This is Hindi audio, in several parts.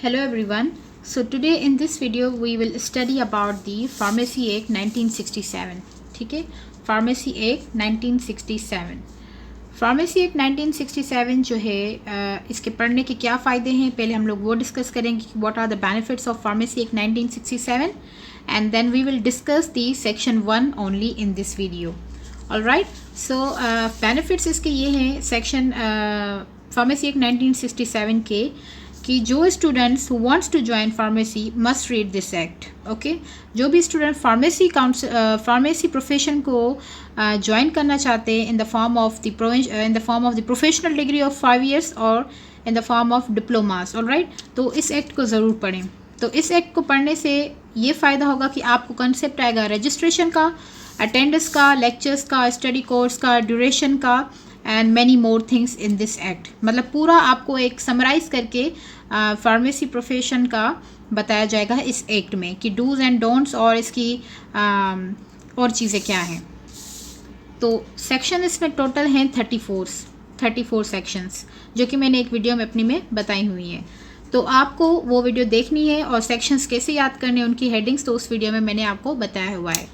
Hello everyone. So today in this video we will study about the Pharmacy Act 1967. ठीक है, Pharmacy Act 1967. Pharmacy Act 1967 जो है इसके पढ़ने के क्या फ़ायदे हैं, पहले हम लोग वो डिस्कस करेंगे कि what are the benefits of Pharmacy Act 1967 and then we will discuss the section 1 only in this video. Alright, so benefits इसके ये हैं section Pharmacy Act 1967 के कि जो students who wants to join pharmacy must read this act. Okay, जो भी स्टूडेंट फार्मेसी प्रोफेशन को ज्वाइन करना चाहते हैं in the form of the professional degree of 5 years और in the form of diplomas, alright, तो इस एक्ट को ज़रूर पढ़ें. तो इस एक्ट को पढ़ने से ये फ़ायदा होगा कि आपको कंसेप्ट आएगा रजिस्ट्रेशन का, अटेंडेंस का, लेक्चर्स का, स्टडी कोर्स का, ड्यूरेशन का and many more things in this act. मतलब पूरा आपको एक समराइज़ करके फार्मेसी प्रोफेशन का बताया जाएगा इस एक्ट में कि डूज़ एंड डोंट्स और इसकी और चीज़ें क्या हैं. तो सेक्शन इसमें टोटल हैं 34 सेक्शंस, जो कि मैंने एक वीडियो में अपनी में बताई हुई हैं. तो आपको वो वीडियो देखनी है और सेक्शंस कैसे याद करने उनकी हेडिंग्स तो उस वीडियो में मैंने आपको बताया हुआ है.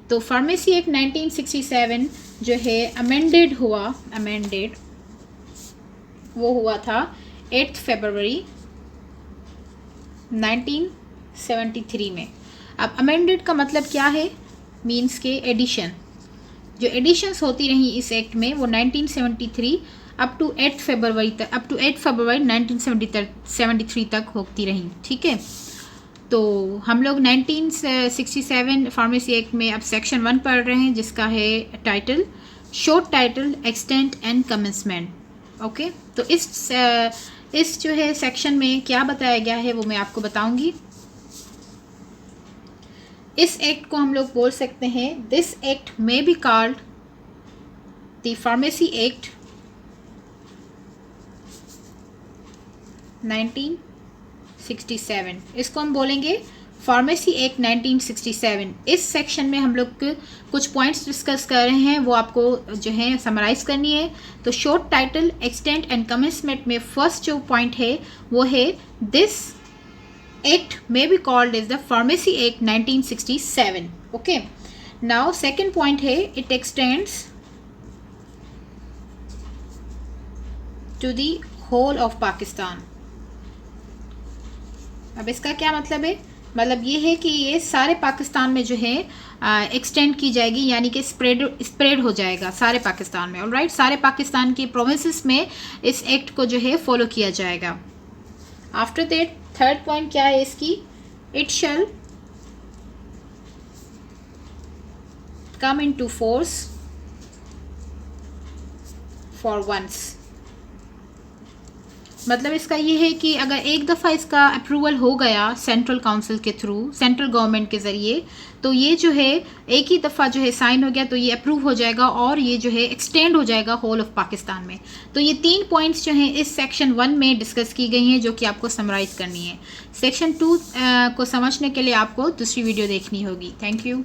तो फार्मेसी एक्ट 1967 जो है अमेंडेड वो हुआ था 8 फरवरी 1973 में. अब अमेंडेड का मतलब क्या है, मीन्स के एडिशन, जो एडिशंस होती रही इस एक्ट में वो 1973 अप टू 8 फरवरी 1973 तक होती रही. ठीक है, तो हम लोग 1967 फार्मेसी एक्ट में अब सेक्शन 1 पढ़ रहे हैं जिसका है title, short title, extent and commencement. Okay, तो इस जो है सेक्शन में क्या बताया गया है वो मैं आपको बताऊंगी. इस एक्ट को हम लोग बोल सकते हैं this act may be called the pharmacy act 1967. इसको हम बोलेंगे फार्मेसी एक्ट 1967. इस सेक्शन में हम लोग कुछ पॉइंट्स डिस्कस कर रहे हैं, वो आपको जो है समराइज करनी है. तो short title, extent and commencement में फर्स्ट जो पॉइंट है वो है this act may be called as the pharmacy act 1967. Okay, now second point है it extends to the whole of Pakistan. अब इसका क्या मतलब है, मतलब ये है कि ये सारे पाकिस्तान में जो है एक्सटेंड की जाएगी, यानी कि स्प्रेड हो जाएगा सारे पाकिस्तान में. ऑलराइट, सारे पाकिस्तान के प्रोविंसेस में इस एक्ट को जो है फॉलो किया जाएगा. आफ्टर दैट थर्ड पॉइंट क्या है इसकी, it shall come into force for once. मतलब इसका ये है कि अगर एक दफ़ा इसका अप्रूवल हो गया सेंट्रल काउंसिल के थ्रू, सेंट्रल गवर्नमेंट के ज़रिए, तो ये जो है एक ही दफ़ा जो है साइन हो गया तो ये अप्रूव हो जाएगा और ये जो है एक्सटेंड हो जाएगा होल ऑफ पाकिस्तान में. तो ये 3 पॉइंट्स जो हैं इस सेक्शन 1 में डिस्कस की गई हैं जो कि आपको समराइज़ करनी है. सेक्शन 2 को समझने के लिए आपको दूसरी वीडियो देखनी होगी. Thank you.